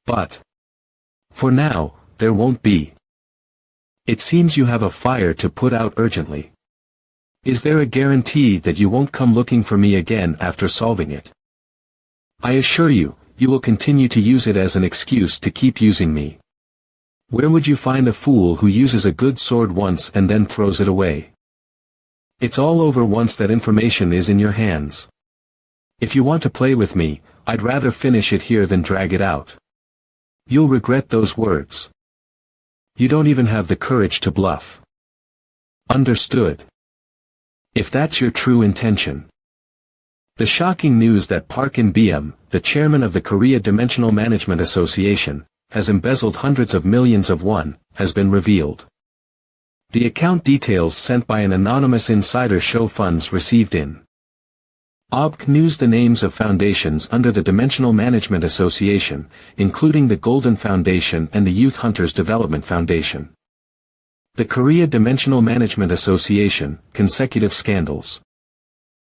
But for now, there won't be. It seems you have a fire to put out urgently. Is there a guarantee that you won't come looking for me again after solving it? I assure you, you will continue to use it as an excuse to keep using me. Where would you find a fool who uses a good sword once and then throws it away? It's all over once that information is in your hands. If you want to play with me, I'd rather finish it here than drag it out. You'll regret those words. You don't even have the courage to bluff. Understood. If that's your true intention. The shocking news that Park In-beom, the chairman of the Korea Dimensional Management Association, has embezzled hundreds of millions of won, has been revealed. The account details sent by an anonymous insider show funds received in OBK News the names of foundations under the Dimensional Management Association, including the Golden Foundation and the Youth Hunters Development Foundation. The Korea Dimensional Management Association, consecutive scandals.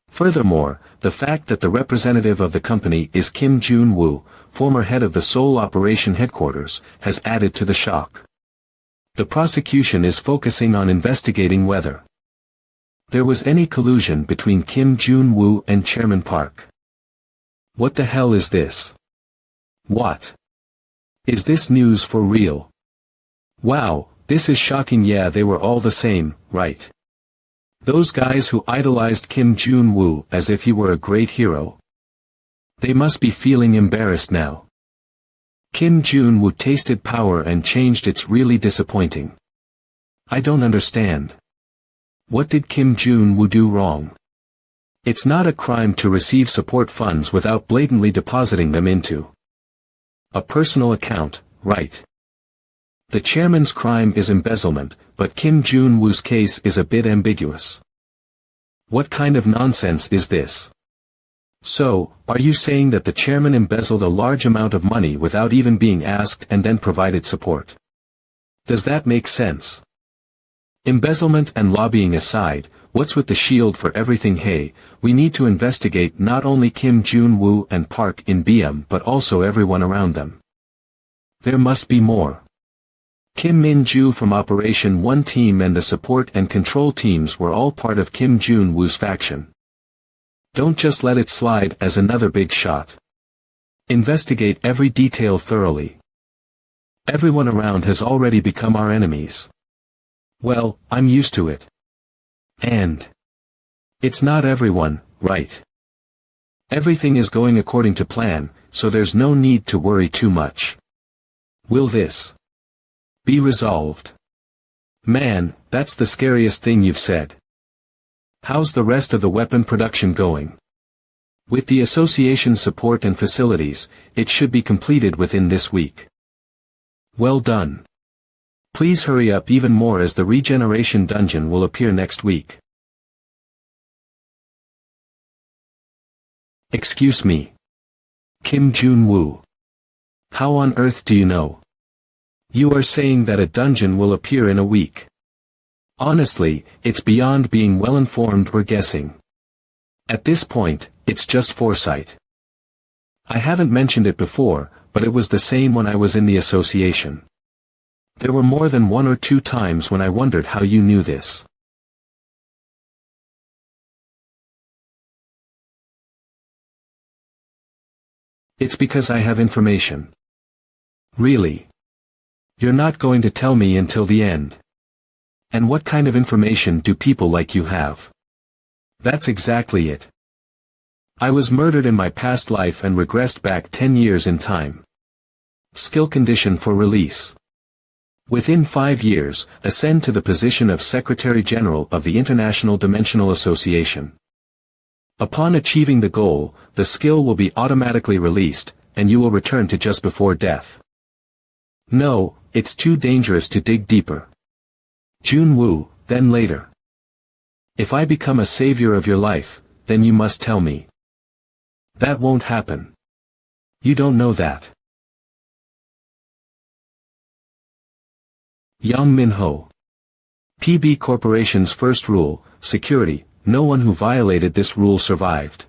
Furthermore, the fact that the representative of the company is Kim Jun-woo, former head of the Seoul Operation Headquarters, has added to the shock. The prosecution is focusing on investigating whether there was any collusion between Kim Jun-woo and Chairman Park. What the hell is this? What? Is this news for real? Wow, this is shocking. Yeah, they were all the same, right? Those guys who idolized Kim Jun-woo as if he were a great hero. They must be feeling embarrassed now. Kim Jun-woo tasted power and changed. It's really disappointing. I don't understand. What did Kim Jun-woo do wrong? It's not a crime to receive support funds without blatantly depositing them into a personal account, right? The chairman's crime is embezzlement, but Kim Jun-woo's case is a bit ambiguous. What kind of nonsense is this? So, are you saying that the chairman embezzled a large amount of money without even being asked and then provided support? Does that make sense? Embezzlement and lobbying aside, what's with the shield for everything? Hey, we need to investigate not only Kim Jun-woo and Park In-beom but also everyone around them. There must be more. Kim Min-joo from Operation 1 team and the support and control teams were all part of Kim Jun-woo's faction. Don't just let it slide as another big shot. Investigate every detail thoroughly. Everyone around has already become our enemies. Well, I'm used to it. And it's not everyone, right? Everything is going according to plan, so there's no need to worry too much. Will this be resolved? Man, that's the scariest thing you've said. How's the rest of the weapon production going? With the association's support and facilities, it should be completed within this week. Well done. Please hurry up even more as the regeneration dungeon will appear next week. Excuse me. Kim Jun-woo. How on earth do you know? You are saying that a dungeon will appear in a week. Honestly, it's beyond being well-informed or guessing. At this point, it's just foresight. I haven't mentioned it before, but it was the same when I was in the association. There were more than 1 or 2 times when I wondered how you knew this. It's because I have information. Really? You're not going to tell me until the end. And what kind of information do people like you have? That's exactly it. I was murdered in my past life and regressed back 10 years in time. Skill condition for release. Within 5 years, ascend to the position of Secretary General of the International Dimensional Association. Upon achieving the goal, the skill will be automatically released, and you will return to just before death. No, it's too dangerous to dig deeper. Jun-woo, then later. If I become a savior of your life, then you must tell me. That won't happen. You don't know that. Yang Min-ho. PB Corporation's first rule, security. No one who violated this rule survived.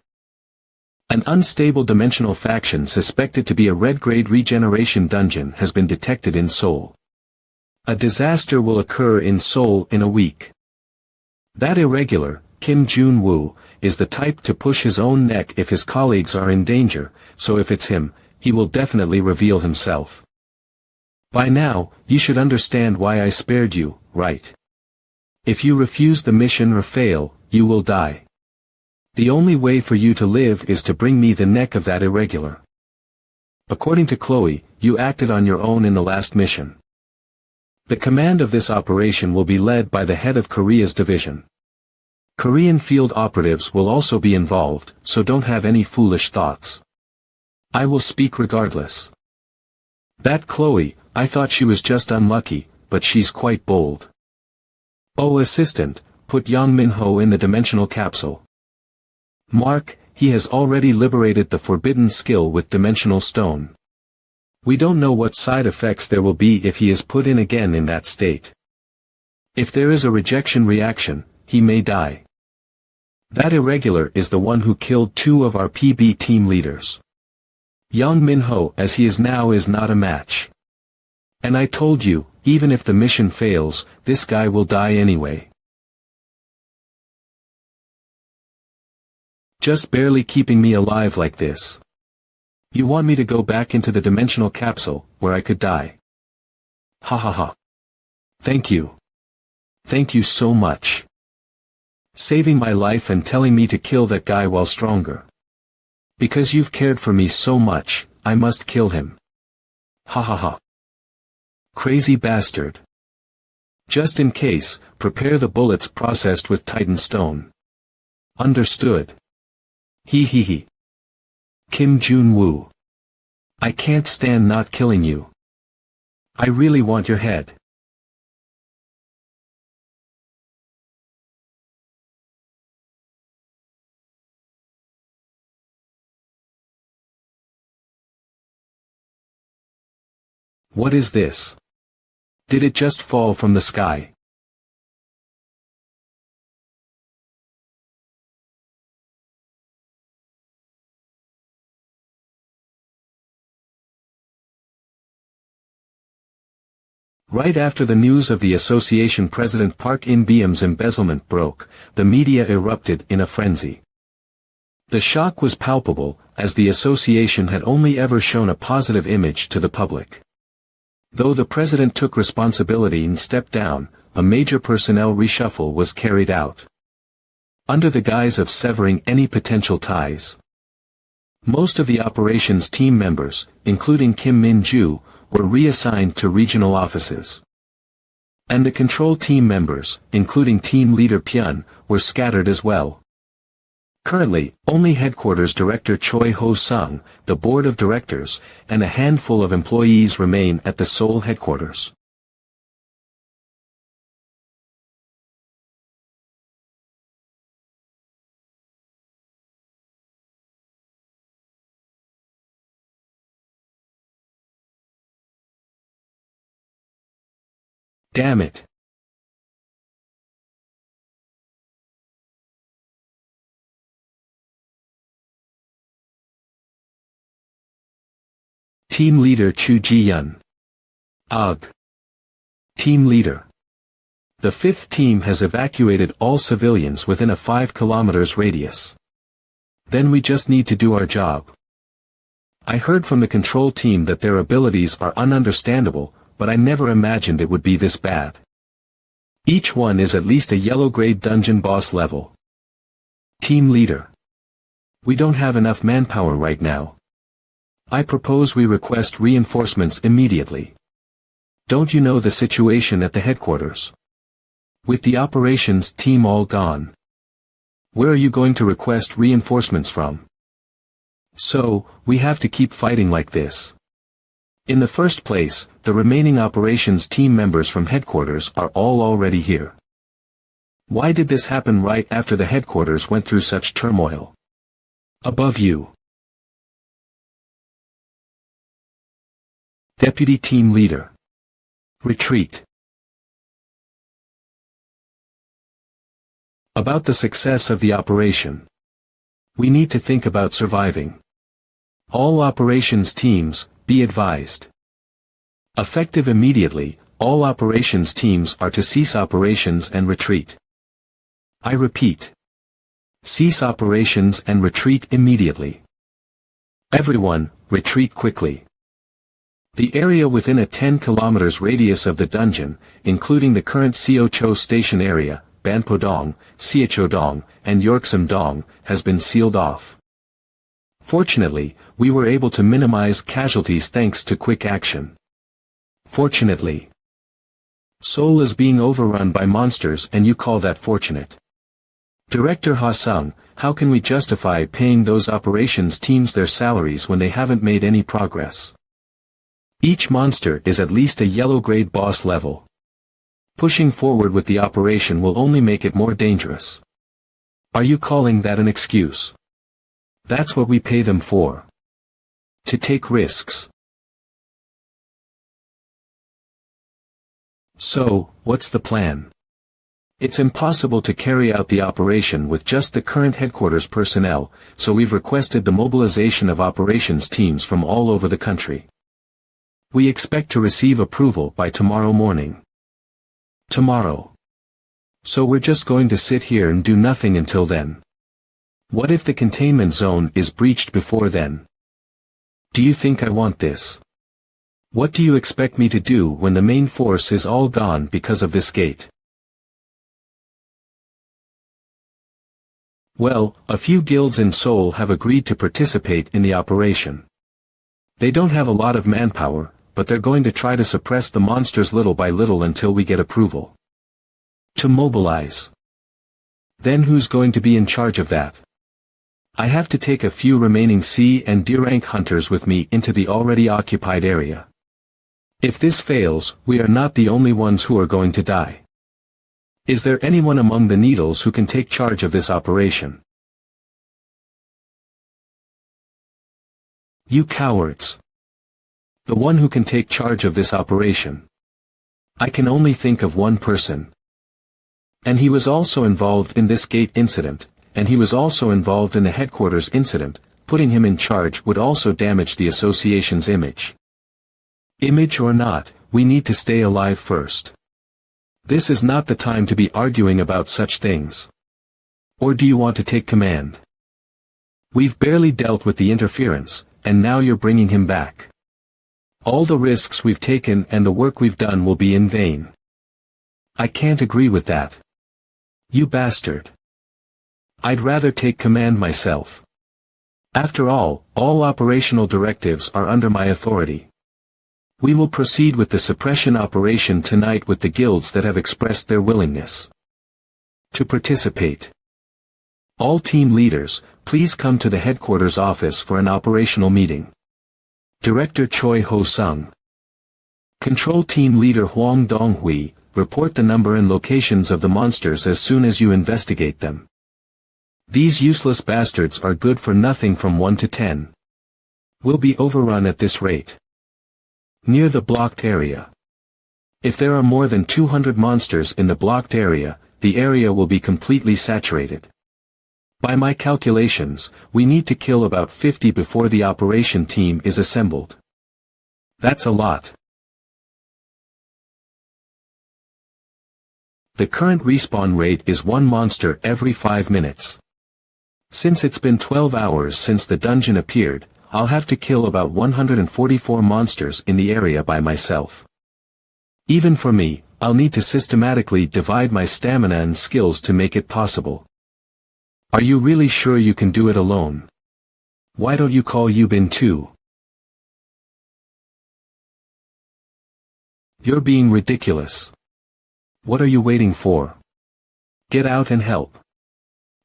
An unstable dimensional faction suspected to be a red-grade regeneration dungeon has been detected in Seoul. A disaster will occur in Seoul in a week. That irregular, Kim Jun-woo, is the type to push his own neck if his colleagues are in danger, so if it's him, he will definitely reveal himself. By now, you should understand why I spared you, right? If you refuse the mission or fail, you will die. The only way for you to live is to bring me the neck of that irregular. According to Chloe, you acted on your own in the last mission. The command of this operation will be led by the head of Korea's division. Korean field operatives will also be involved, so don't have any foolish thoughts. I will speak regardless. That Chloe, I thought she was just unlucky, but she's quite bold. Oh, assistant, put young Minho in the dimensional capsule. Mark, he has already liberated the forbidden skill with dimensional stone. We don't know what side effects there will be if he is put in again in that state. If there is a rejection reaction, he may die. That irregular is the one who killed 2 of our PB team leaders. Young Minho as he is now is not a match. And I told you, even if the mission fails, this guy will die anyway. Just barely keeping me alive like this. You want me to go back into the dimensional capsule, where I could die? Ha ha ha. Thank you. Thank you so much. Saving my life and telling me to kill that guy while stronger. Because you've cared for me so much, I must kill him. Ha ha ha. Crazy bastard. Just in case, prepare the bullets processed with Titan stone. Understood. He he he. Kim Jun-woo. I can't stand not killing you. I really want your head. What is this? Did it just fall from the sky? Right after the news of the association president Park In-beom's embezzlement broke, the media erupted in a frenzy. The shock was palpable, as the association had only ever shown a positive image to the public. Though the president took responsibility and stepped down, a major personnel reshuffle was carried out. Under the guise of severing any potential ties. Most of the operations team members, including Kim Min-ju, were reassigned to regional offices. And the control team members, including team leader Pyun, were scattered as well. Currently, only headquarters director Choi Ho-sung, the board of directors, and a handful of employees remain at the Seoul headquarters. Damn it. Team leader Chu Ji-yun. Ugh. Team leader. The 5th team has evacuated all civilians within a 5 kilometers radius. Then we just need to do our job. I heard from the control team that their abilities are ununderstandable, but I never imagined it would be this bad. Each one is at least a yellow-grade dungeon boss level. Team leader. We don't have enough manpower right now. I propose we request reinforcements immediately. Don't you know the situation at the headquarters? With the operations team all gone. Where are you going to request reinforcements from? So, we have to keep fighting like this. In the first place, the remaining operations team members from headquarters are all already here. Why did this happen right after the headquarters went through such turmoil? Above you. Deputy Team Leader. Retreat. About the success of the operation. We need to think about surviving. All operations teams, be advised. Effective immediately, all operations teams are to cease operations and retreat. I repeat. Cease operations and retreat immediately. Everyone, retreat quickly. The area within a 10 km radius of the dungeon, including the current Siocho station area, Banpodong, Siachodong, and Yorksam-dong, has been sealed off. Fortunately, we were able to minimize casualties thanks to quick action. Fortunately. Seoul is being overrun by monsters and you call that fortunate. Director Ha-sung, how can we justify paying those operations teams their salaries when they haven't made any progress? Each monster is at least a yellow-grade boss level. Pushing forward with the operation will only make it more dangerous. Are you calling that an excuse? That's what we pay them for. To take risks. So, what's the plan? It's impossible to carry out the operation with just the current headquarters personnel, so we've requested the mobilization of operations teams from all over the country. We expect to receive approval by tomorrow morning. Tomorrow. So we're just going to sit here and do nothing until then. What if the containment zone is breached before then? Do you think I want this? What do you expect me to do when the main force is all gone because of this gate? Well, a few guilds in Seoul have agreed to participate in the operation. They don't have a lot of manpower, but they're going to try to suppress the monsters little by little until we get approval. To mobilize. Then who's going to be in charge of that? I have to take a few remaining C and D rank hunters with me into the already occupied area. If this fails, we are not the only ones who are going to die. Is there anyone among the needles who can take charge of this operation? You cowards. The one who can take charge of this operation. I can only think of one person. And he was also involved in this gate incident, and he was also involved in the headquarters incident. Putting him in charge would also damage the association's image. Image or not, we need to stay alive first. This is not the time to be arguing about such things. Or do you want to take command? We've barely dealt with the interference, and now you're bringing him back. All the risks we've taken and the work we've done will be in vain. I can't agree with that. You bastard. I'd rather take command myself. After all operational directives are under my authority. We will proceed with the suppression operation tonight with the guilds that have expressed their willingness to participate. All team leaders, please come to the headquarters office for an operational meeting. Director Choi Ho-sung. Control Team Leader Hwang Dong-hui, report the number and locations of the monsters as soon as you investigate them. These useless bastards are good for nothing from 1 to 10. We'll be overrun at this rate. Near the blocked area. If there are more than 200 monsters in the blocked area, the area will be completely saturated. By my calculations, we need to kill about 50 before the operation team is assembled. That's a lot. The current respawn rate is 1 monster every 5 minutes. Since it's been 12 hours since the dungeon appeared, I'll have to kill about 144 monsters in the area by myself. Even for me, I'll need to systematically divide my stamina and skills to make it possible. Are you really sure you can do it alone? Why don't you call Yubin too? You're being ridiculous. What are you waiting for? Get out and help.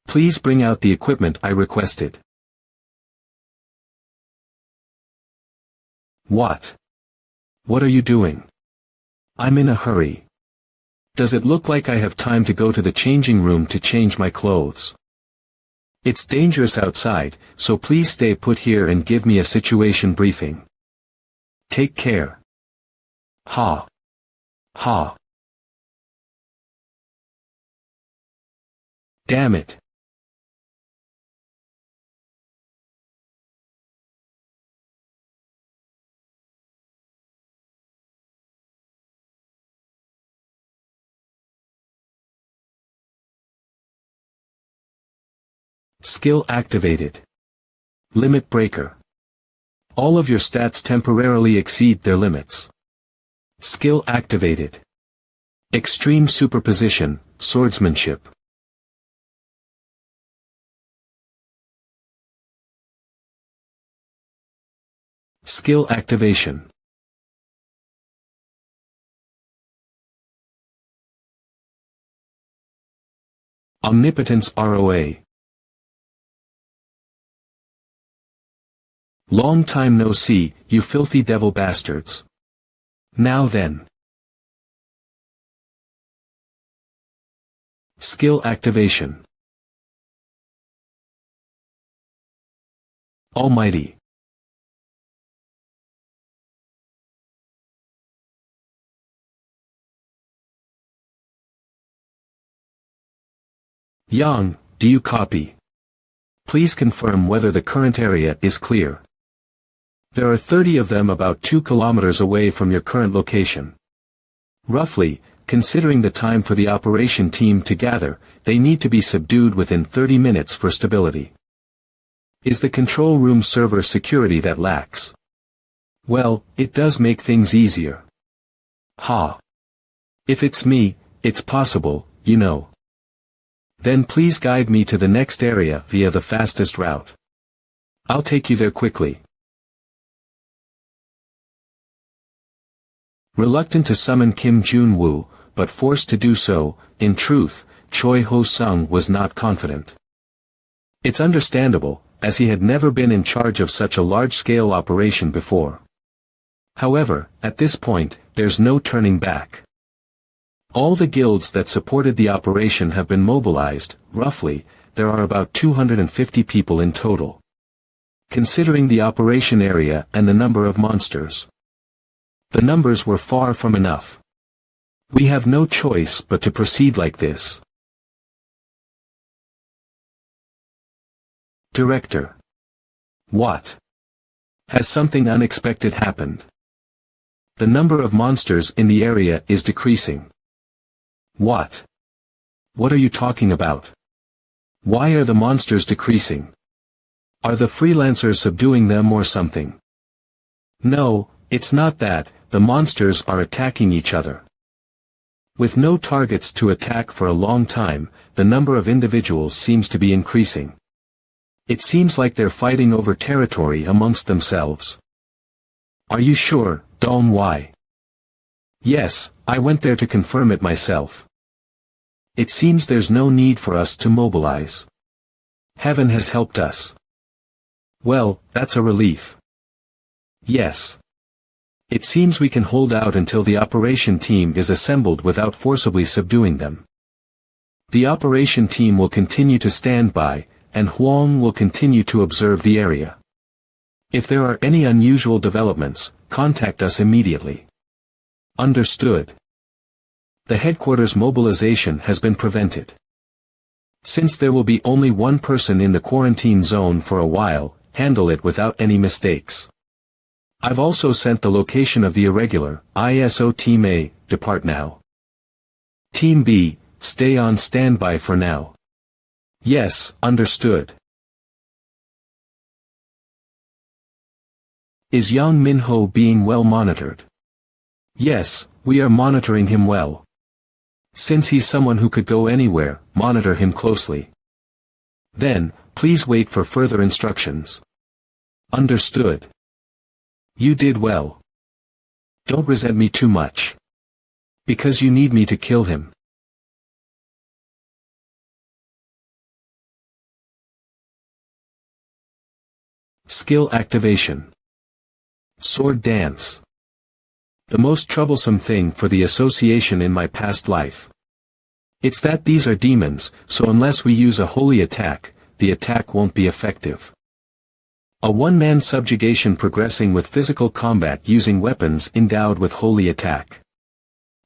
Please bring out the equipment I requested. What? What are you doing? I'm in a hurry. Does it look like I have time to go to the changing room to change my clothes? It's dangerous outside, so please stay put here and give me a situation briefing. Take care. Ha. Ha. Damn it. Skill activated. Limit breaker. All of your stats temporarily exceed their limits. Skill activated. Extreme superposition, swordsmanship. Skill activation. Omnipotence ROA. Long time no see, you filthy devil bastards. Now then. Skill activation. Almighty. Yang, do you copy? Please confirm whether the current area is clear. There are 30 of them about 2 kilometers away from your current location. Roughly, considering the time for the operation team to gather, they need to be subdued within 30 minutes for stability. Is the control room server security that lacks? Well, it does make things easier. Ha! If it's me, it's possible, you know. Then please guide me to the next area via the fastest route. I'll take you there quickly. Reluctant to summon Kim Jun-woo, but forced to do so, in truth, Choi Ho-sung was not confident. It's understandable, as he had never been in charge of such a large-scale operation before. However, at this point, there's no turning back. All the guilds that supported the operation have been mobilized. Roughly, there are about 250 people in total. Considering the operation area and the number of monsters, the numbers were far from enough. We have no choice but to proceed like this. Director. What? Has something unexpected happened? The number of monsters in the area is decreasing. What? What are you talking about? Why are the monsters decreasing? Are the freelancers subduing them or something? No, it's not that, the monsters are attacking each other. With no targets to attack for a long time, the number of individuals seems to be increasing. It seems like they're fighting over territory amongst themselves. Are you sure, Dong Wai? Yes, I went there to confirm it myself. It seems there's no need for us to mobilize. Heaven has helped us. Well, that's a relief. Yes. It seems we can hold out until the operation team is assembled without forcibly subduing them. The operation team will continue to stand by, and Huang will continue to observe the area. If there are any unusual developments, contact us immediately. Understood. The headquarters mobilization has been prevented. Since there will be only one person in the quarantine zone for a while, handle it without any mistakes. I've also sent the location of the irregular, ISO Team A, depart now. Team B, stay on standby for now. Yes, understood. Is Yang Minho being well monitored? Yes, we are monitoring him well. Since he's someone who could go anywhere, monitor him closely. Then, please wait for further instructions. Understood. You did well. Don't resent me too much. Because you need me to kill him. Skill activation. Sword dance. The most troublesome thing for the association in my past life. It's that these are demons, so unless we use a holy attack, the attack won't be effective. A one-man subjugation progressing with physical combat using weapons endowed with holy attack.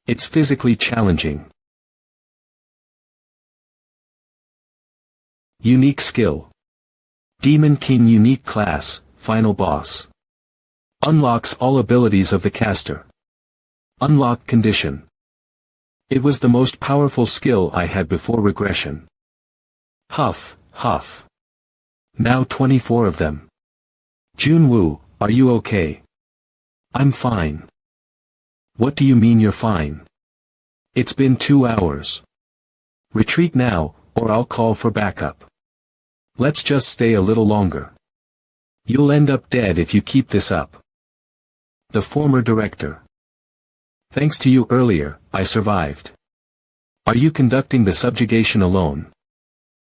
It's physically challenging. Unique skill. Demon King unique class, final boss. Unlocks all abilities of the caster. Unlock condition. It was the most powerful skill I had before regression. Huff, huff. Now 24 of them. Junwoo, are you okay? I'm fine. What do you mean you're fine? It's been 2 hours. Retreat now, or I'll call for backup. Let's just stay a little longer. You'll end up dead if you keep this up. The former director. Thanks to you earlier, I survived. Are you conducting the subjugation alone?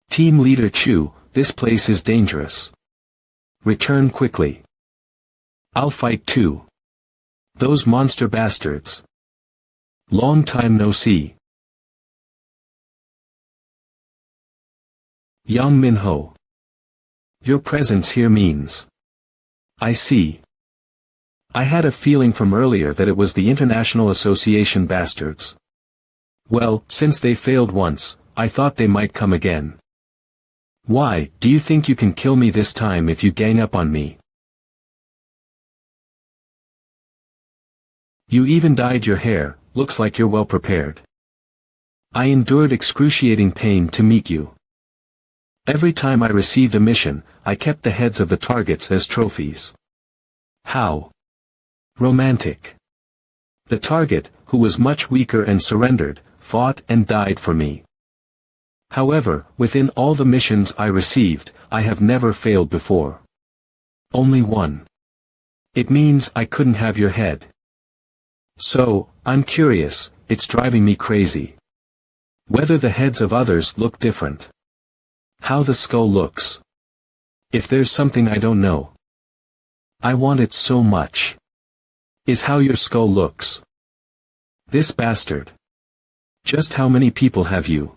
Team Leader Chu, this place is dangerous. Return quickly. I'll fight too. Those monster bastards. Long time no see. Young Minho. Your presence here means. I see. I had a feeling from earlier that it was the International Association bastards. Well, since they failed once, I thought they might come again. Why, do you think you can kill me this time if you gang up on me? You even dyed your hair, looks like you're well prepared. I endured excruciating pain to meet you. Every time I received a mission, I kept the heads of the targets as trophies. How romantic. The target, who was much weaker and surrendered, fought and died for me. However, within all the missions I received, I have never failed before. Only one. It means I couldn't have your head. So, I'm curious, it's driving me crazy. Whether the heads of others look different. How the skull looks. If there's something I don't know. I want it so much. Is how your skull looks. This bastard. Just how many people have you?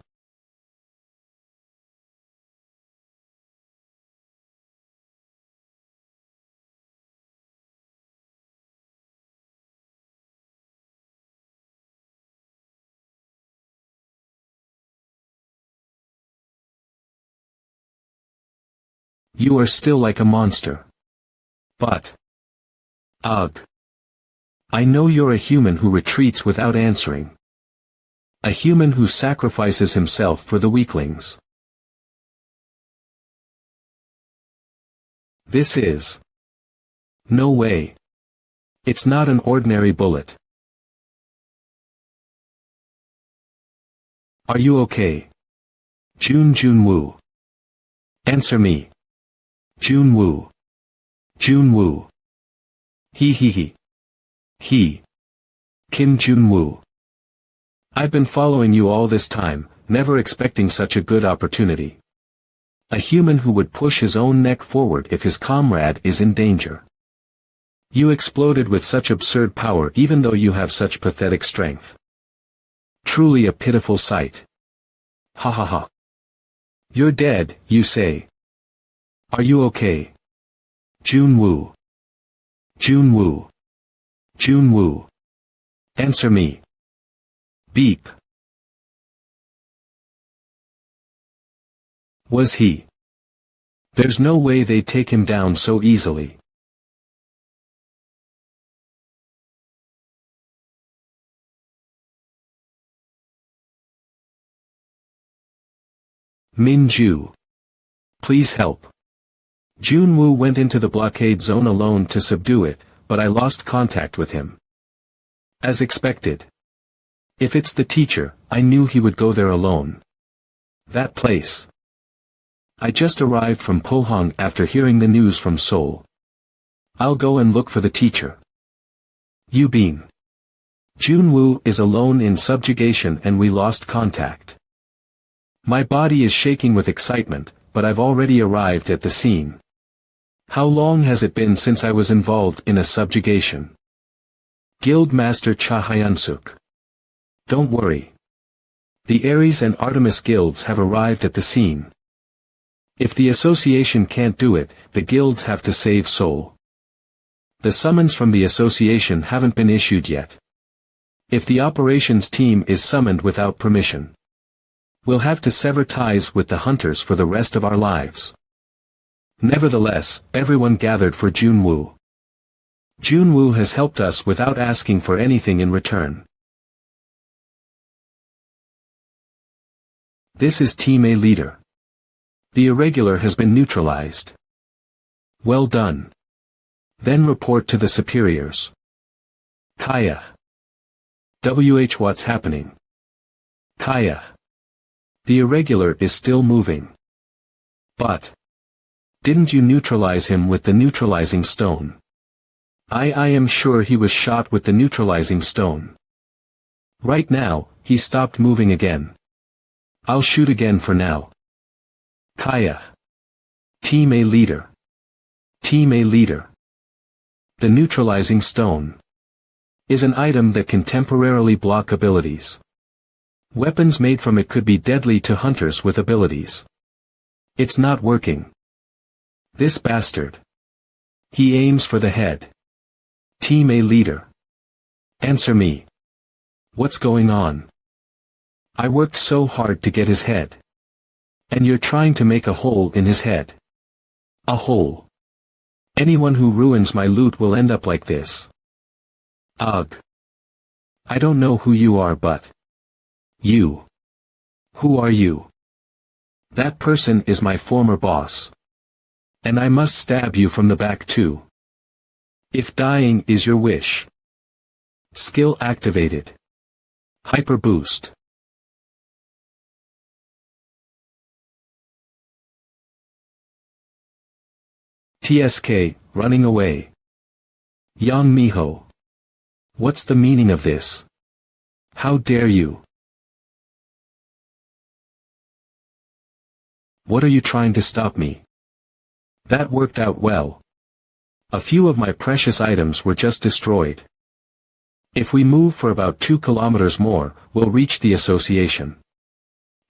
You are still like a monster. But. Ugh. I know you're a human who retreats without answering. A human who sacrifices himself for the weaklings. This is. No way. It's not an ordinary bullet. Are you okay? Junwoo. Answer me. Junwoo. Junwoo. He. Kim Junwoo. I've been following you all this time, never expecting such a good opportunity. A human who would push his own neck forward if his comrade is in danger. You exploded with such absurd power even though you have such pathetic strength. Truly a pitiful sight. Ha ha ha. You're dead, you say. Are you okay? Junwoo. Junwoo. Junwoo. Answer me. Beep. Was he? There's no way they'd take him down so easily. Minju. Please help. Junwoo went into the blockade zone alone to subdue it, but I lost contact with him. As expected. If it's the teacher, I knew he would go there alone. That place. I just arrived from Pohang after hearing the news from Seoul. I'll go and look for the teacher. Yubin. Junwoo is alone in subjugation and we lost contact. My body is shaking with excitement, but I've already arrived at the scene. How long has it been since I was involved in a subjugation? Guildmaster Cha Hyansuk. Don't worry. The Ares and Artemis guilds have arrived at the scene. If the association can't do it, the guilds have to save Seoul. The summons from the association haven't been issued yet. If the operations team is summoned without permission, we'll have to sever ties with the hunters for the rest of our lives. Nevertheless, everyone gathered for Junwoo. Junwoo has helped us without asking for anything in return. This is Team A leader. The irregular has been neutralized. Well done. Then report to the superiors. Kaya. What's happening? Kaya. The irregular is still moving. But didn't you neutralize him with the neutralizing stone? I am sure he was shot with the neutralizing stone. Right now, he stopped moving again. I'll shoot again for now. Kaya. Team A leader. Team A leader. The neutralizing stone is an item that can temporarily block abilities. Weapons made from it could be deadly to hunters with abilities. It's not working. This bastard. He aims for the head. Team A leader. Answer me. What's going on? I worked so hard to get his head. And you're trying to make a hole in his head. A hole. Anyone who ruins my loot will end up like this. Ugh. I don't know who you are, but you. Who are you? That person is my former boss. And I must stab you from the back too. If dying is your wish. Skill activated. Hyper boost. TSK, running away. Yang Miho. What's the meaning of this? How dare you? What are you trying to stop me? That worked out well. A few of my precious items were just destroyed. If we move for about 2 kilometers more, we'll reach the association.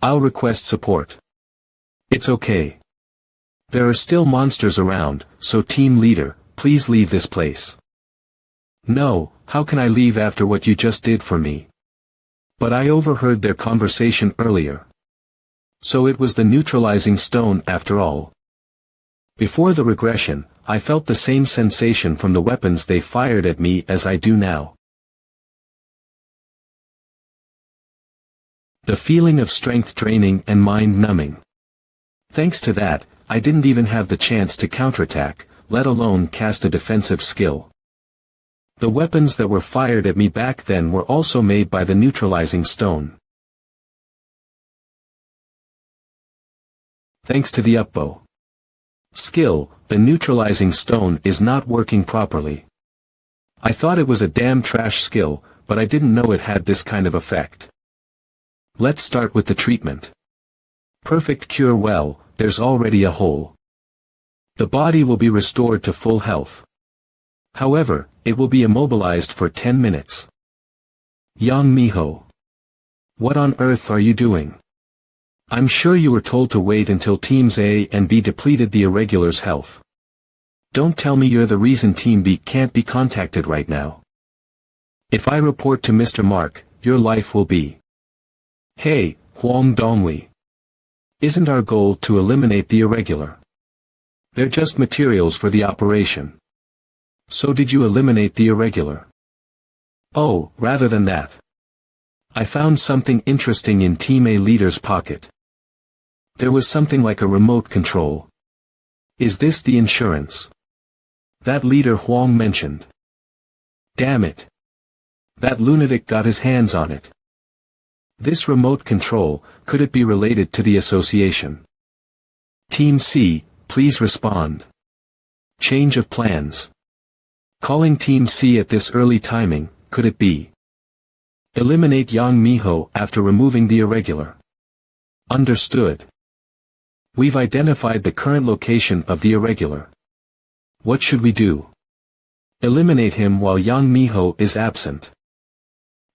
I'll request support. It's okay. There are still monsters around, so team leader, please leave this place. No, how can I leave after what you just did for me? But I overheard their conversation earlier. So it was the neutralizing stone after all. Before the regression, I felt the same sensation from the weapons they fired at me as I do now. The feeling of strength draining and mind numbing. Thanks to that, I didn't even have the chance to counterattack, let alone cast a defensive skill. The weapons that were fired at me back then were also made by the neutralizing stone. Thanks to the upbow skill, the neutralizing stone is not working properly. I thought it was a damn trash skill, but I didn't know it had this kind of effect. Let's start with the treatment. Perfect cure. Well, there's already a hole. The body will be restored to full health. However, it will be immobilized for 10 minutes. Yang Miho. What on earth are you doing? I'm sure you were told to wait until Teams A and B depleted the irregular's health. Don't tell me you're the reason Team B can't be contacted right now. If I report to Mr. Mark, your life will be. Hey, Huang Dongli. Isn't our goal to eliminate the irregular? They're just materials for the operation. So did you eliminate the irregular? Oh, rather than that. I found something interesting in Team A leader's pocket. There was something like a remote control. Is this the insurance that leader Huang mentioned? Damn it. That lunatic got his hands on it. This remote control, could it be related to the association? Team C, please respond. Change of plans. Calling Team C at this early timing, could it be? Eliminate Yang Miho after removing the irregular. Understood. We've identified the current location of the irregular. What should we do? Eliminate him while Yang Miho is absent.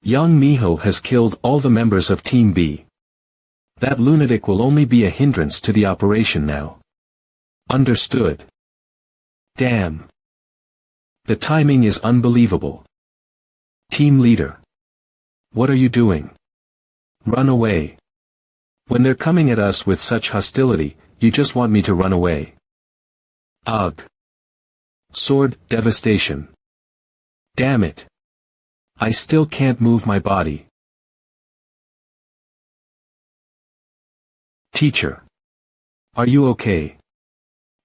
Yang Miho has killed all the members of Team B. That lunatic will only be a hindrance to the operation now. Understood. Damn. The timing is unbelievable. Team leader. What are you doing? Run away. When they're coming at us with such hostility, you just want me to run away. Ugh. Sword, devastation. Damn it. I still can't move my body. Teacher. Are you okay?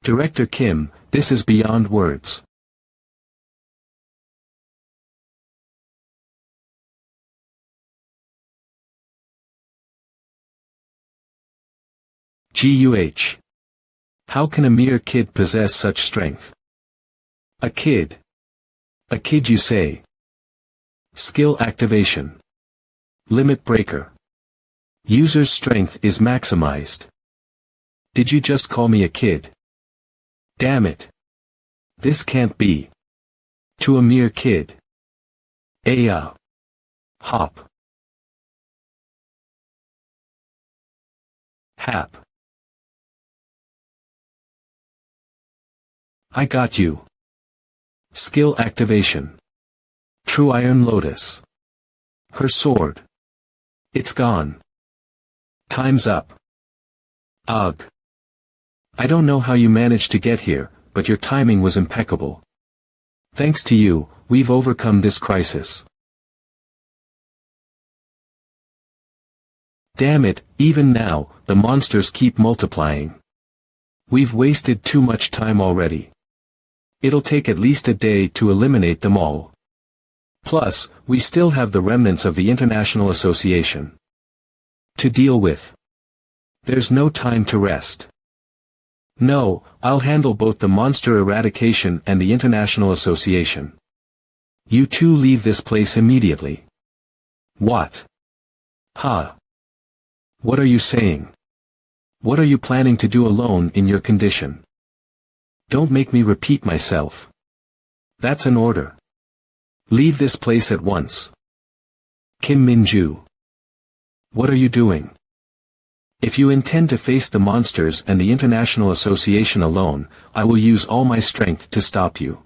Director Kim, this is beyond words. GUH. How can a mere kid possess such strength? A kid. A kid you say. Skill activation. Limit breaker. User's strength is maximized. Did you just call me a kid? Damn it. This can't be. To a mere kid. Hop. Hap. I got you. Skill activation. True Iron Lotus. Her sword. It's gone. Time's up. Ugh. I don't know how you managed to get here, but your timing was impeccable. Thanks to you, we've overcome this crisis. Damn it, even now, the monsters keep multiplying. We've wasted too much time already. It'll take at least a day to eliminate them all. Plus, we still have the remnants of the International Association to deal with. There's no time to rest. No, I'll handle both the monster eradication and the International Association. You two leave this place immediately. What? Huh? What are you saying? What are you planning to do alone in your condition? Don't make me repeat myself. That's an order. Leave this place at once. Kim Min-ju. What are you doing? If you intend to face the monsters and the International Association alone, I will use all my strength to stop you.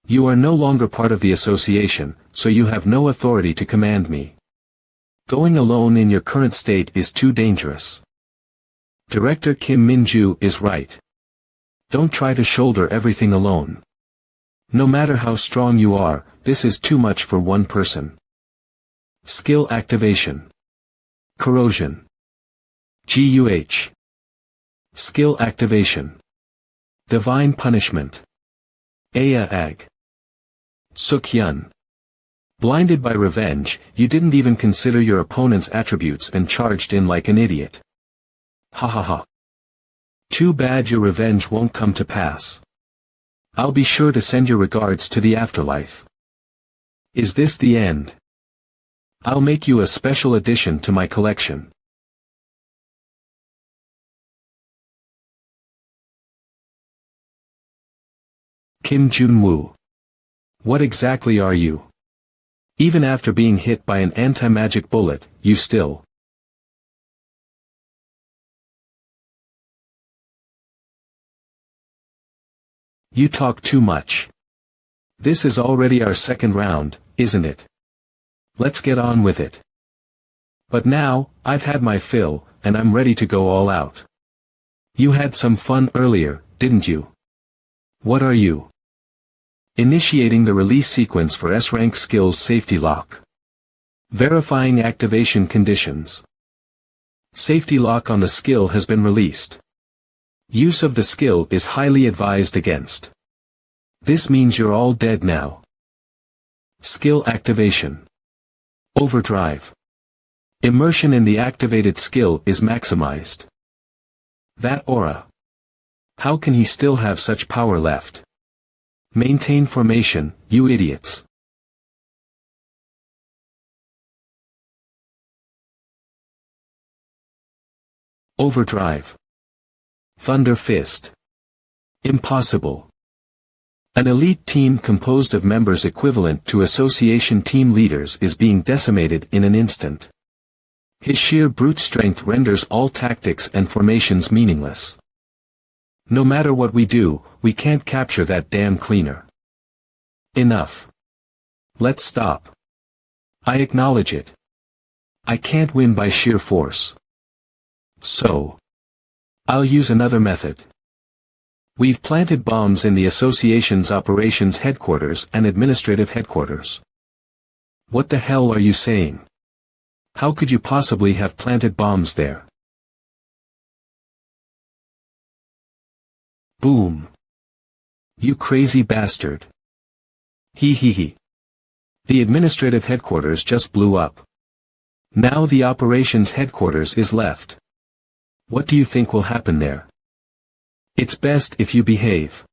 You are no longer part of the association, so you have no authority to command me. Going alone in your current state is too dangerous. Director Kim Min-ju is right. Don't try to shoulder everything alone. No matter how strong you are, this is too much for one person. Skill activation. Corrosion. GUH. Skill activation. Divine punishment. Ag. Suk-hyun. Blinded by revenge, you didn't even consider your opponent's attributes and charged in like an idiot. Ha ha ha. Too bad your revenge won't come to pass. I'll be sure to send your regards to the afterlife. Is this the end? I'll make you a special addition to my collection. Kim Jun-woo. What exactly are you? Even after being hit by an anti-magic bullet, you still... You talk too much. This is already our second round, isn't it? Let's get on with it. But now, I've had my fill, and I'm ready to go all out. You had some fun earlier, didn't you? What are you? Initiating the release sequence for S-Rank Skills Safety Lock. Verifying activation conditions. Safety lock on the skill has been released. Use of the skill is highly advised against. This means you're all dead now. Skill activation. Overdrive. Immersion in the activated skill is maximized. That aura. How can he still have such power left? Maintain formation, you idiots. Overdrive. Thunder Fist. Impossible. An elite team composed of members equivalent to association team leaders is being decimated in an instant. His sheer brute strength renders all tactics and formations meaningless. No matter what we do, we can't capture that damn cleaner. Enough. Let's stop. I acknowledge it. I can't win by sheer force. So, I'll use another method. We've planted bombs in the association's operations headquarters and administrative headquarters. What the hell are you saying? How could you possibly have planted bombs there? Boom. You crazy bastard. Hee hee hee. The administrative headquarters just blew up. Now the operations headquarters is left. What do you think will happen there? It's best if you behave.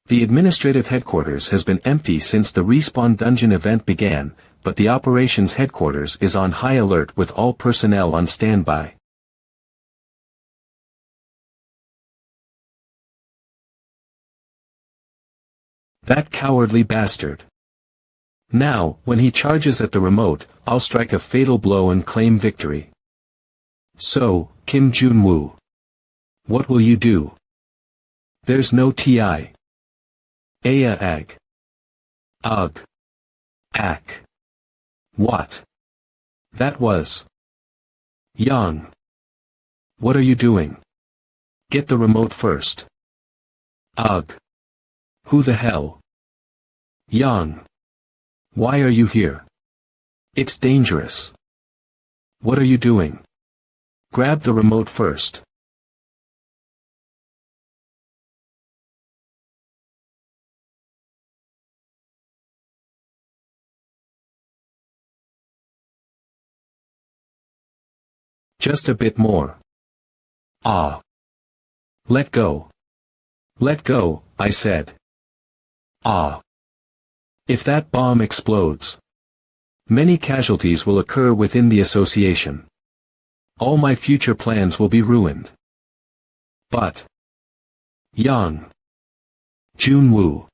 The administrative headquarters has been empty since the Respawn Dungeon event began, but the operations headquarters is on high alert with all personnel on standby. That cowardly bastard. Now, when he charges at the remote, I'll strike a fatal blow and claim victory. So, Kim Jun-woo. What will you do? There's no TI. Aya ag. Ugh. Ack. What? That was. Young. What are you doing? Get the remote first. Ugh. Who the hell? Young. Why are you here? It's dangerous. What are you doing? Grab the remote first. Just a bit more. Ah. Let go. Let go, I said. Ah. If that bomb explodes, many casualties will occur within the association. All my future plans will be ruined. But. Young. Jun-woo.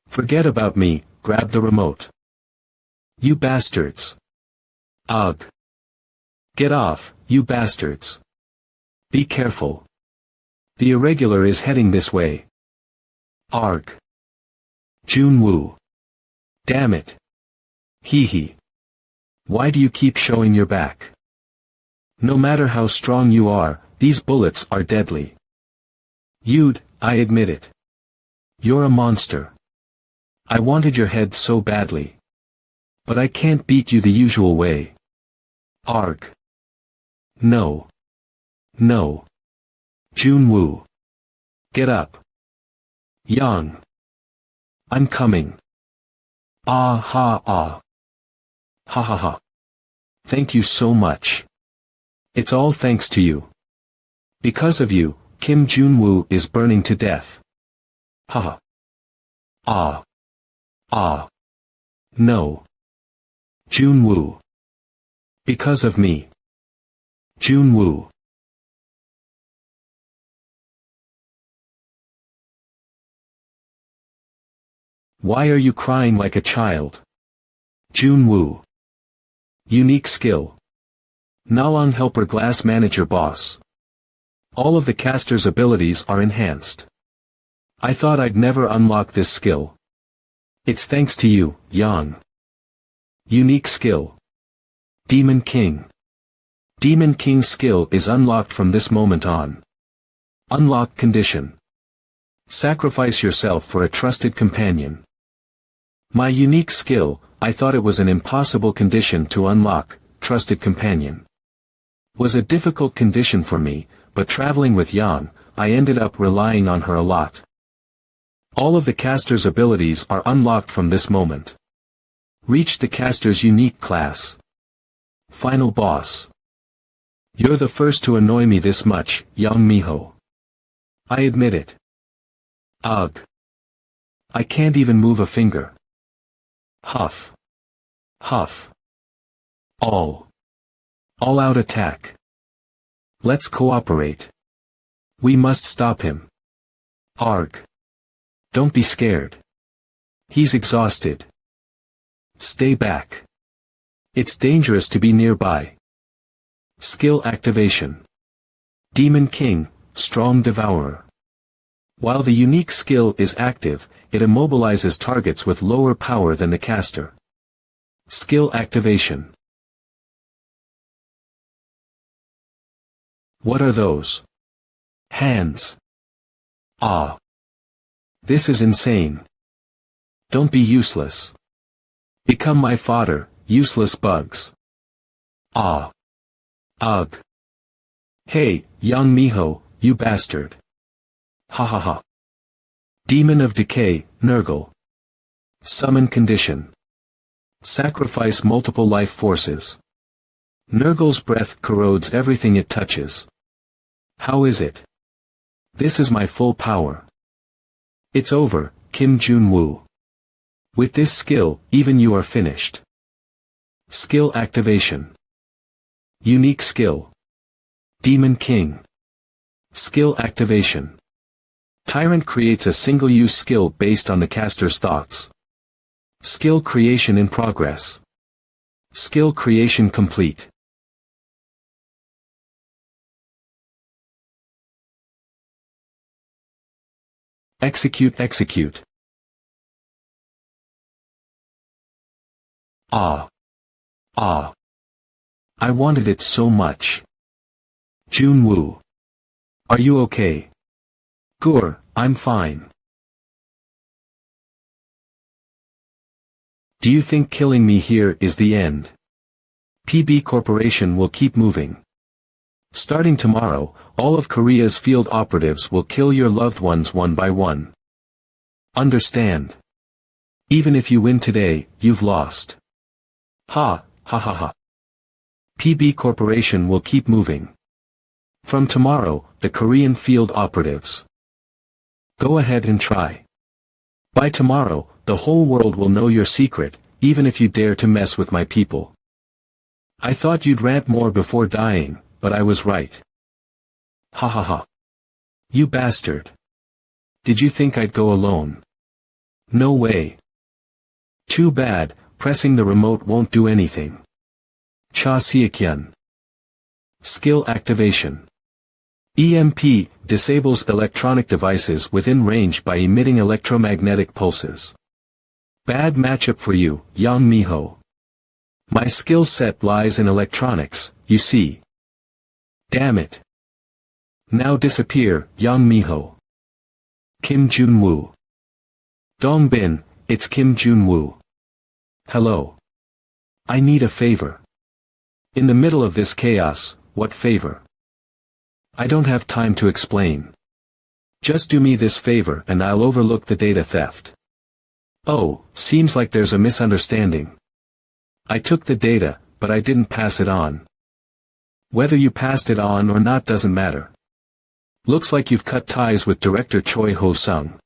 Forget about me, grab the remote. You bastards. Ugh. Get off, you bastards. Be careful. The irregular is heading this way. Arg. Jun-woo. Damn it. Hee hee. Why do you keep showing your back? No matter how strong you are, these bullets are deadly. I admit it. You're a monster. I wanted your head so badly. But I can't beat you the usual way. Arg. No. No. Jun-woo. Get up. Young. I'm coming. Ah ha ah. Ha ha ha. Thank you so much. It's all thanks to you. Because of you, Kim Jun-woo is burning to death. Ha ha. Ah. Ah. No. Jun-woo. Because of me. Jun-woo. Why are you crying like a child? Jun-woo. Unique skill. Nalong Helper Glass Manager Boss. All of the caster's abilities are enhanced. I thought I'd never unlock this skill. It's thanks to you, Yang. Unique skill. Demon King. Demon King's skill is unlocked from this moment on. Unlock condition. Sacrifice yourself for a trusted companion. My unique skill, I thought it was an impossible condition to unlock, trusted companion. Was a difficult condition for me, but traveling with Yang, I ended up relying on her a lot. All of the caster's abilities are unlocked from this moment. Reach the caster's unique class. Final boss. You're the first to annoy me this much, Yang Miho. I admit it. Ugh. I can't even move a finger. Huff. Huff. All out attack. Let's cooperate. We must stop him. Arg. Don't be scared. He's exhausted. Stay back. It's dangerous to be nearby. Skill activation. Demon King, Strong Devourer. While the unique skill is active, it immobilizes targets with lower power than the caster. Skill activation. What are those? Hands. Ah. This is insane. Don't be useless. Become my fodder, useless bugs. Ah. Ugh. Hey, Yang Miho, you bastard. Ha ha ha. Demon of decay, Nurgle. Summon condition. Sacrifice multiple life forces. Nurgle's breath corrodes everything it touches. How is it? This is my full power. It's over, Kim Jun-woo. With this skill, even you are finished. Skill activation. Unique skill. Demon King. Skill activation. Tyrant creates a single-use skill based on the caster's thoughts. Skill creation in progress. Skill creation complete. Execute. Ah. I wanted it so much. Jun-woo. Are you okay? Gur, I'm fine. Do you think killing me here is the end? PB Corporation will keep moving. Starting tomorrow, all of Korea's field operatives will kill your loved ones one by one. Understand? Even if you win today, you've lost. Ha ha. PB Corporation will keep moving. From tomorrow, the Korean field operatives. Go ahead and try. By tomorrow, the whole world will know your secret, even if you dare to mess with my people. I thought you'd rant more before dying, but I was right. Ha ha ha. You bastard. Did you think I'd go alone? No way. Too bad, pressing the remote won't do anything. Cha Seokyeon. Skill activation. EMP disables electronic devices within range by emitting electromagnetic pulses. Bad matchup for you, Yang Miho. My skill set lies in electronics, you see. Damn it. Now disappear, Yang Miho. Kim Jun-woo. Dongbin, it's Kim Jun-woo. Hello. I need a favor. In the middle of this chaos, what favor? I don't have time to explain. Just do me this favor and I'll overlook the data theft. Oh, seems like there's a misunderstanding. I took the data, but I didn't pass it on. Whether you passed it on or not doesn't matter. Looks like you've cut ties with director Choi Ho-sung.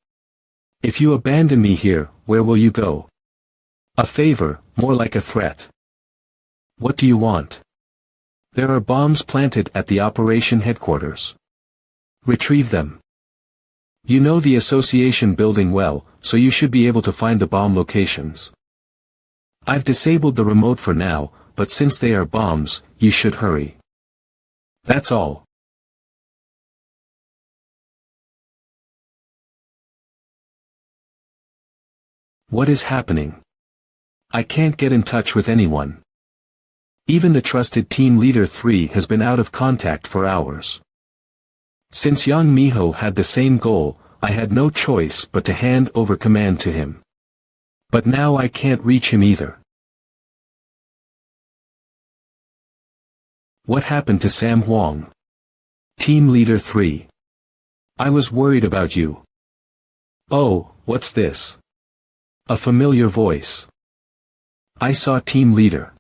If you abandon me here, where will you go? A favor, more like a threat. What do you want? There are bombs planted at the operation headquarters. Retrieve them. You know the association building well, so you should be able to find the bomb locations. I've disabled the remote for now, but since they are bombs, you should hurry. That's all. What is happening? I can't get in touch with anyone. Even the trusted team leader 3 has been out of contact for hours. Since Yang Miho had the same goal, I had no choice but to hand over command to him. But now I can't reach him either. What happened to Sam Hwang? Team leader 3. I was worried about you. Oh, what's this? A familiar voice. I saw team leader.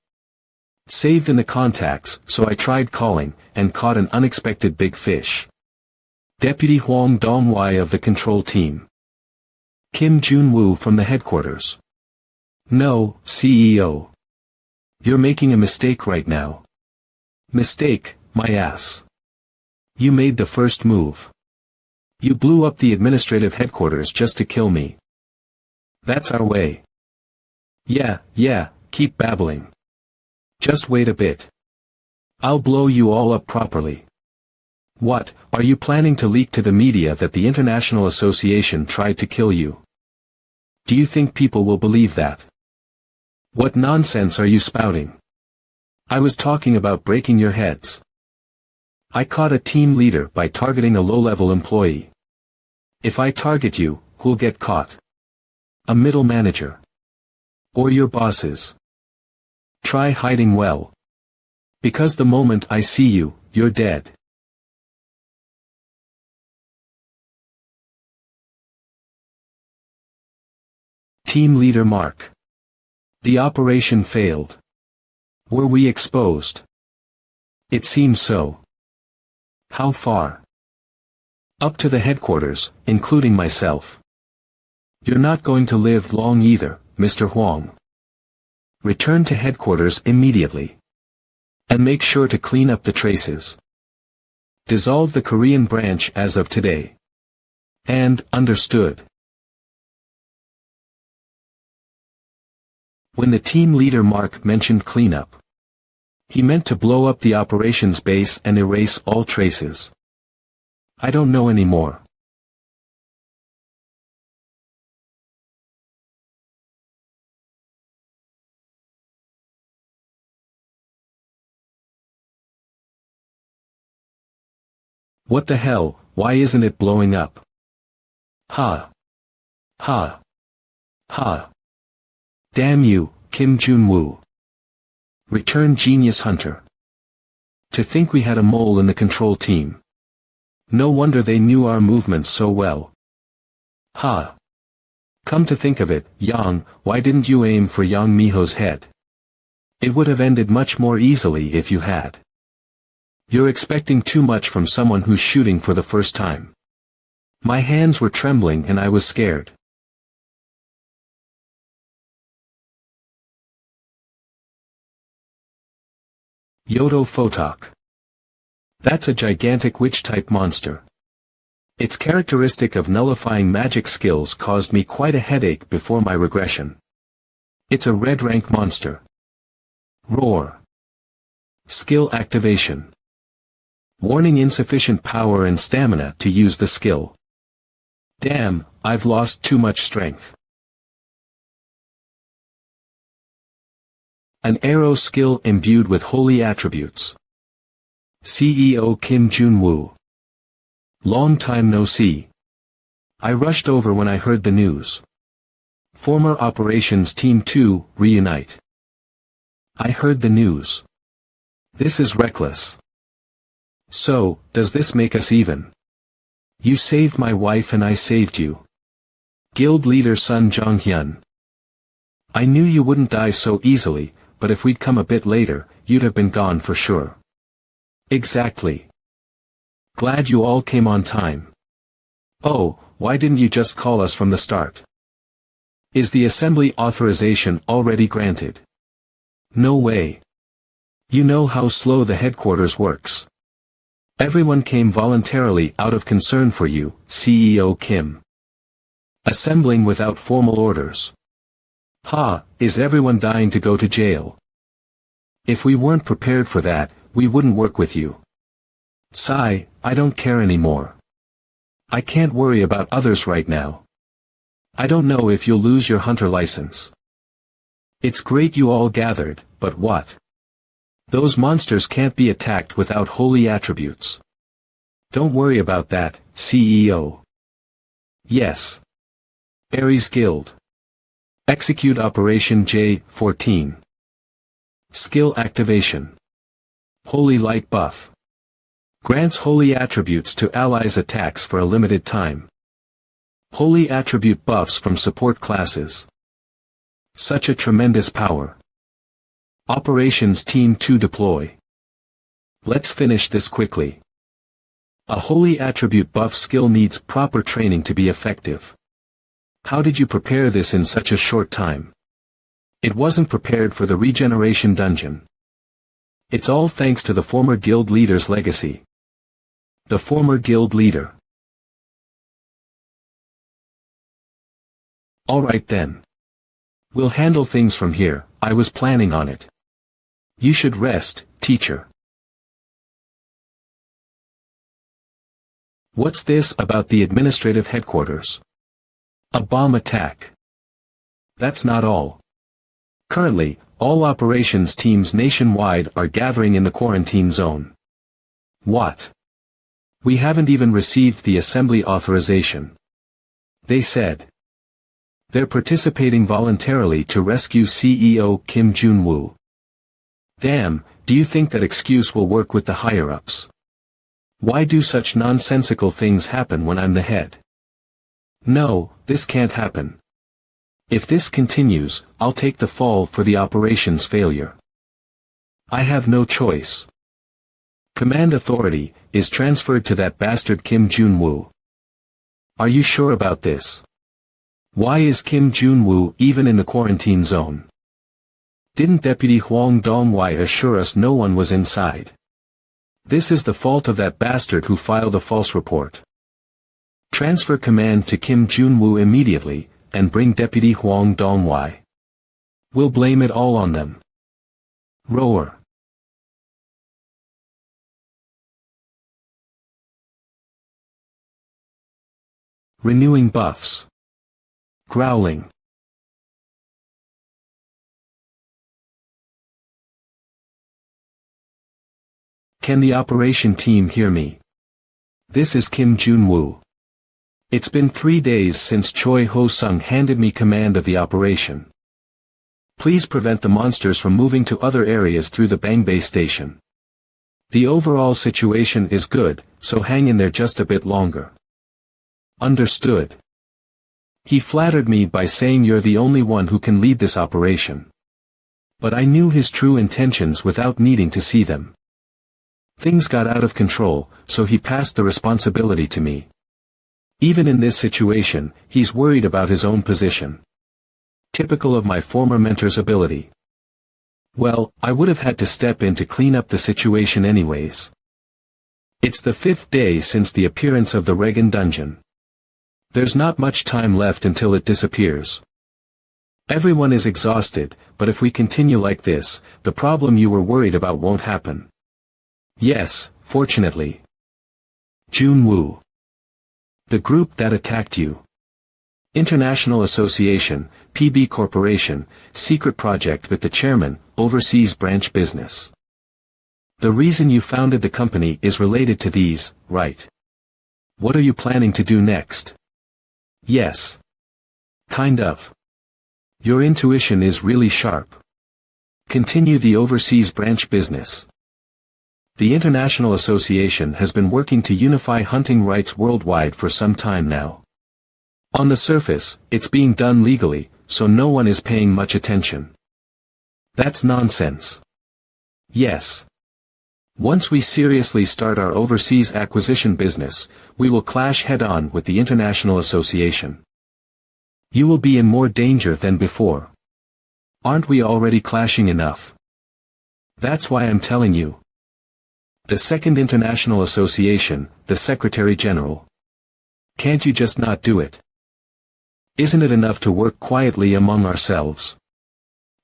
Saved in the contacts, so I tried calling, and caught an unexpected big fish. Deputy Hwang Dong-wai of the control team. Kim Jun-woo from the headquarters. No, CEO. You're making a mistake right now. Mistake, my ass. You made the first move. You blew up the administrative headquarters just to kill me. That's our way. Yeah, keep babbling. Just wait a bit. I'll blow you all up properly. What, are you planning to leak to the media that the International Association tried to kill you? Do you think people will believe that? What nonsense are you spouting? I was talking about breaking your heads. I caught a team leader by targeting a low-level employee. If I target you, who'll get caught? A middle manager. Or your bosses. Try hiding well. Because the moment I see you, you're dead. Team Leader Mark. The operation failed. Were we exposed? It seems so. How far? Up to the headquarters, including myself. You're not going to live long either, Mr. Huang. Return to headquarters immediately. And make sure to clean up the traces. Dissolve the Korean branch as of today. And, understood. When the team leader Mark mentioned cleanup, he meant to blow up the operations base and erase all traces. I don't know anymore. What the hell, why isn't it blowing up? Ha. Ha. Ha. Damn you, Kim Jun-woo. Return genius hunter. To think we had a mole in the control team. No wonder they knew our movements so well. Ha. Come to think of it, Yang, why didn't you aim for Yang Miho's head? It would have ended much more easily if you had. You're expecting too much from someone who's shooting for the first time. My hands were trembling and I was scared. Yodo Photok. That's a gigantic witch-type monster. Its characteristic of nullifying magic skills caused me quite a headache before my regression. It's a red rank monster. Roar. Skill activation. Warning: insufficient power and stamina to use the skill. Damn, I've lost too much strength. An arrow skill imbued with holy attributes. CEO Kim Jun-woo. Long time no see. I rushed over when I heard the news. Former Operations Team 2, reunite. I heard the news. This is reckless. So, does this make us even? You saved my wife and I saved you. Guild leader Sun Jong-hyun. I knew you wouldn't die so easily, but if we'd come a bit later, you'd have been gone for sure. Exactly. Glad you all came on time. Oh, why didn't you just call us from the start? Is the assembly authorization already granted? No way. You know how slow the headquarters works. Everyone came voluntarily out of concern for you, CEO Kim. Assembling without formal orders. Ha, is everyone dying to go to jail? If we weren't prepared for that, we wouldn't work with you. Sigh, I don't care anymore. I can't worry about others right now. I don't know if you'll lose your hunter license. It's great you all gathered, but what? Those monsters can't be attacked without holy attributes. Don't worry about that, CEO. Yes. Ares Guild. Execute Operation J-14. Skill activation. Holy Light buff. Grants holy attributes to allies' attacks for a limited time. Holy attribute buffs from support classes. Such a tremendous power. Operations Team 2 deploy. Let's finish this quickly. A holy attribute buff skill needs proper training to be effective. How did you prepare this in such a short time? It wasn't prepared for the regeneration dungeon. It's all thanks to the former guild leader's legacy. The former guild leader. Alright then. We'll handle things from here, I was planning on it. You should rest, teacher. What's this about the administrative headquarters? A bomb attack. That's not all. Currently, all operations teams nationwide are gathering in the quarantine zone. What? We haven't even received the assembly authorization. They said. They're participating voluntarily to rescue CEO Kim Jun-woo. Damn, do you think that excuse will work with the higher-ups? Why do such nonsensical things happen when I'm the head? No, this can't happen. If this continues, I'll take the fall for the operation's failure. I have no choice. Command authority is transferred to that bastard Kim Jun-woo. Are you sure about this? Why is Kim Jun-woo even in the quarantine zone? Didn't Deputy Hwang Dong-wai assure us no one was inside? This is the fault of that bastard who filed a false report. Transfer command to Kim Jun-woo immediately, and bring Deputy Hwang Dong-wai. We'll blame it all on them. Roar. Renewing buffs. Growling. Can the operation team hear me? This is Kim Jun-woo. It's been 3 days since Choi Ho-sung handed me command of the operation. Please prevent the monsters from moving to other areas through the Bangbei station. The overall situation is good, so hang in there just a bit longer. Understood. He flattered me by saying you're the only one who can lead this operation. But I knew his true intentions without needing to see them. Things got out of control, so he passed the responsibility to me. Even in this situation, he's worried about his own position. Typical of my former mentor's ability. Well, I would have had to step in to clean up the situation anyways. It's the 5th day since the appearance of the Regan dungeon. There's not much time left until it disappears. Everyone is exhausted, but if we continue like this, the problem you were worried about won't happen. Yes, fortunately. Jun-woo. The group that attacked you. International Association, PB Corporation, secret project with the chairman, overseas branch business. The reason you founded the company is related to these, right? What are you planning to do next? Yes. Kind of. Your intuition is really sharp. Continue the overseas branch business. The International Association has been working to unify hunting rights worldwide for some time now. On the surface, it's being done legally, so no one is paying much attention. That's nonsense. Yes. Once we seriously start our overseas acquisition business, we will clash head-on with the International Association. You will be in more danger than before. Aren't we already clashing enough? That's why I'm telling you. The Second International Association, the Secretary General. Can't you just not do it? Isn't it enough to work quietly among ourselves?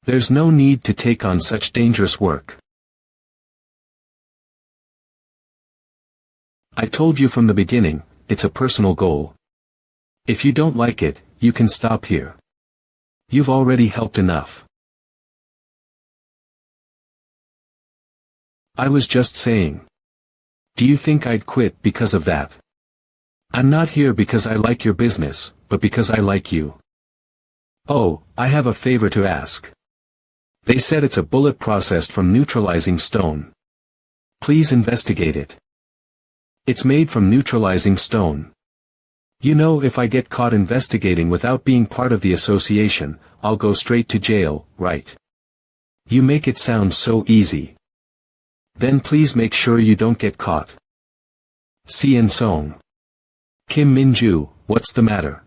There's no need to take on such dangerous work. I told you from the beginning, it's a personal goal. If you don't like it, you can stop here. You've already helped enough. I was just saying. Do you think I'd quit because of that? I'm not here because I like your business, but because I like you. Oh, I have a favor to ask. They said it's a bullet processed from neutralizing stone. Please investigate it. It's made from neutralizing stone. You know, if I get caught investigating without being part of the association, I'll go straight to jail, right? You make it sound so easy. Then please make sure you don't get caught. Sien Song. Kim Min-ju, what's the matter?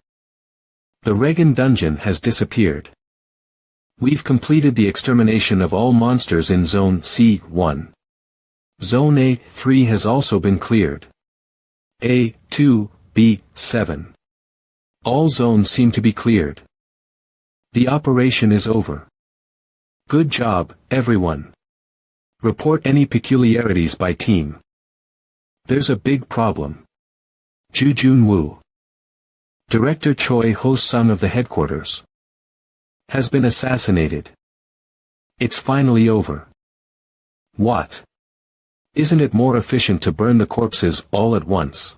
The Regan dungeon has disappeared. We've completed the extermination of all monsters in Zone C1. Zone A3 has also been cleared. A2, B7. All zones seem to be cleared. The operation is over. Good job, everyone. Report any peculiarities by team. There's a big problem. Ju Jun-woo. Director Choi Ho-sung of the headquarters. Has been assassinated. It's finally over. What? Isn't it more efficient to burn the corpses all at once?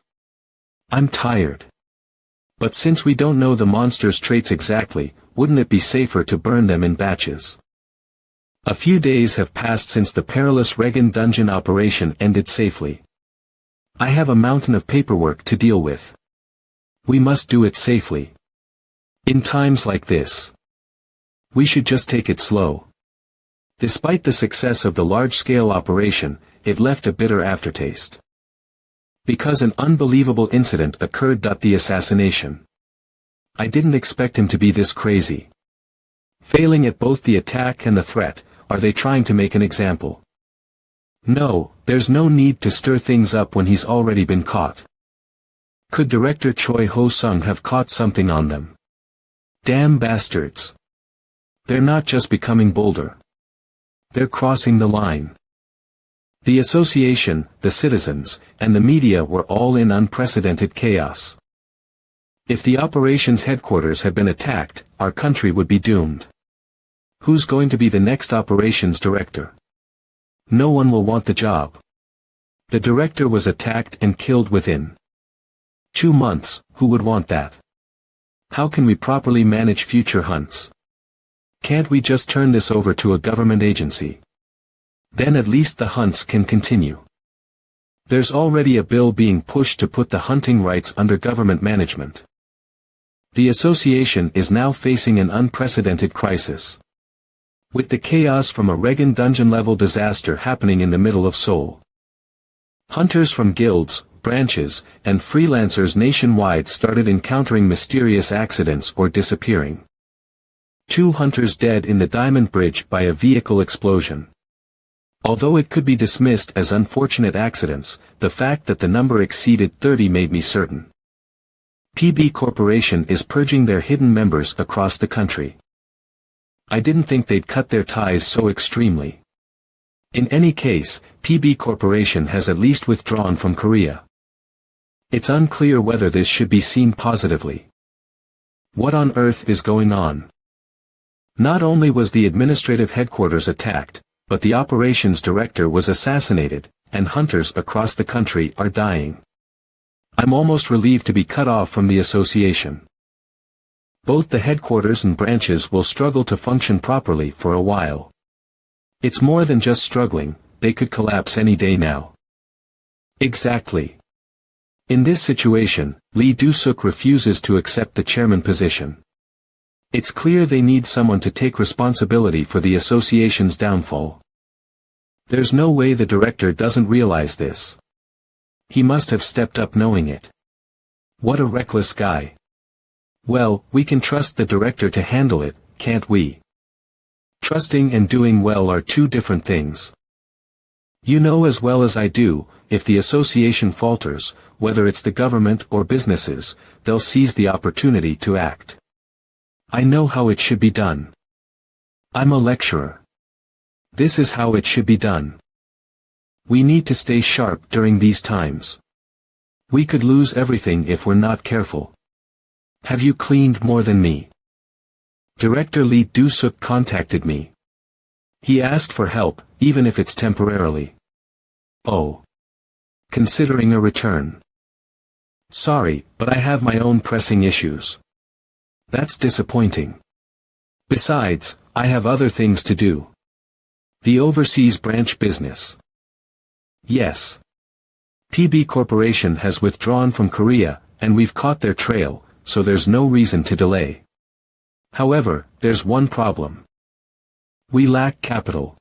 I'm tired. But since we don't know the monster's traits exactly, wouldn't it be safer to burn them in batches? A few days have passed since the perilous Regan dungeon operation ended safely. I have a mountain of paperwork to deal with. We must do it safely. In times like this, we should just take it slow. Despite the success of the large-scale operation, it left a bitter aftertaste. Because an unbelievable incident occurred. The assassination. I didn't expect him to be this crazy. Failing at both the attack and the threat, are they trying to make an example? No, there's no need to stir things up when he's already been caught. Could Director Choi Ho-sung have caught something on them? Damn bastards. They're not just becoming bolder. They're crossing the line. The association, the citizens, and the media were all in unprecedented chaos. If the operations headquarters had been attacked, our country would be doomed. Who's going to be the next operations director? No one will want the job. The director was attacked and killed within 2 months, who would want that? How can we properly manage future hunts? Can't we just turn this over to a government agency? Then at least the hunts can continue. There's already a bill being pushed to put the hunting rights under government management. The association is now facing an unprecedented crisis. With the chaos from a Reagan dungeon-level disaster happening in the middle of Seoul. Hunters from guilds, branches, and freelancers nationwide started encountering mysterious accidents or disappearing. 2 hunters dead in the Diamond Bridge by a vehicle explosion. Although it could be dismissed as unfortunate accidents, the fact that the number exceeded 30 made me certain. PB Corporation is purging their hidden members across the country. I didn't think they'd cut their ties so extremely. In any case, PB Corporation has at least withdrawn from Korea. It's unclear whether this should be seen positively. What on earth is going on? Not only was the administrative headquarters attacked, but the operations director was assassinated, and hunters across the country are dying. I'm almost relieved to be cut off from the association. Both the headquarters and branches will struggle to function properly for a while. It's more than just struggling, they could collapse any day now. Exactly. In this situation, Lee Do-suk refuses to accept the chairman position. It's clear they need someone to take responsibility for the association's downfall. There's no way the director doesn't realize this. He must have stepped up knowing it. What a reckless guy. Well, we can trust the director to handle it, can't we? Trusting and doing well are 2 different things. You know as well as I do, if the association falters, whether it's the government or businesses, they'll seize the opportunity to act. I know how it should be done. I'm a lecturer. This is how it should be done. We need to stay sharp during these times. We could lose everything if we're not careful. Have you cleaned more than me? Director Lee Do-suk contacted me. He asked for help, even if it's temporarily. Oh. Considering a return. Sorry, but I have my own pressing issues. That's disappointing. Besides, I have other things to do. The overseas branch business. Yes. PB Corporation has withdrawn from Korea, and we've caught their trail, so there's no reason to delay. However, there's one problem. We lack capital.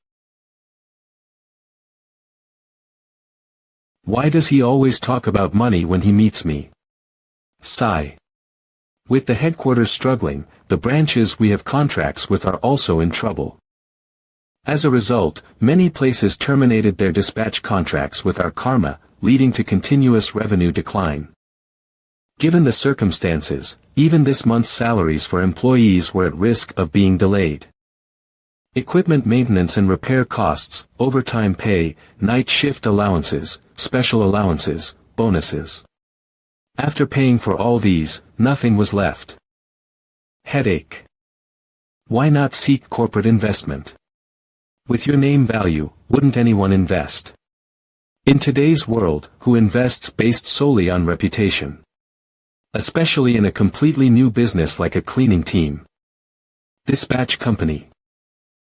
Why does he always talk about money when he meets me? Sigh. With the headquarters struggling, the branches we have contracts with are also in trouble. As a result, many places terminated their dispatch contracts with our karma, leading to continuous revenue decline. Given the circumstances, even this month's salaries for employees were at risk of being delayed. Equipment maintenance and repair costs, overtime pay, night shift allowances, special allowances, bonuses. After paying for all these, nothing was left. Headache. Why not seek corporate investment? With your name value, wouldn't anyone invest? In today's world, who invests based solely on reputation? Especially in a completely new business like a cleaning team. Dispatch company.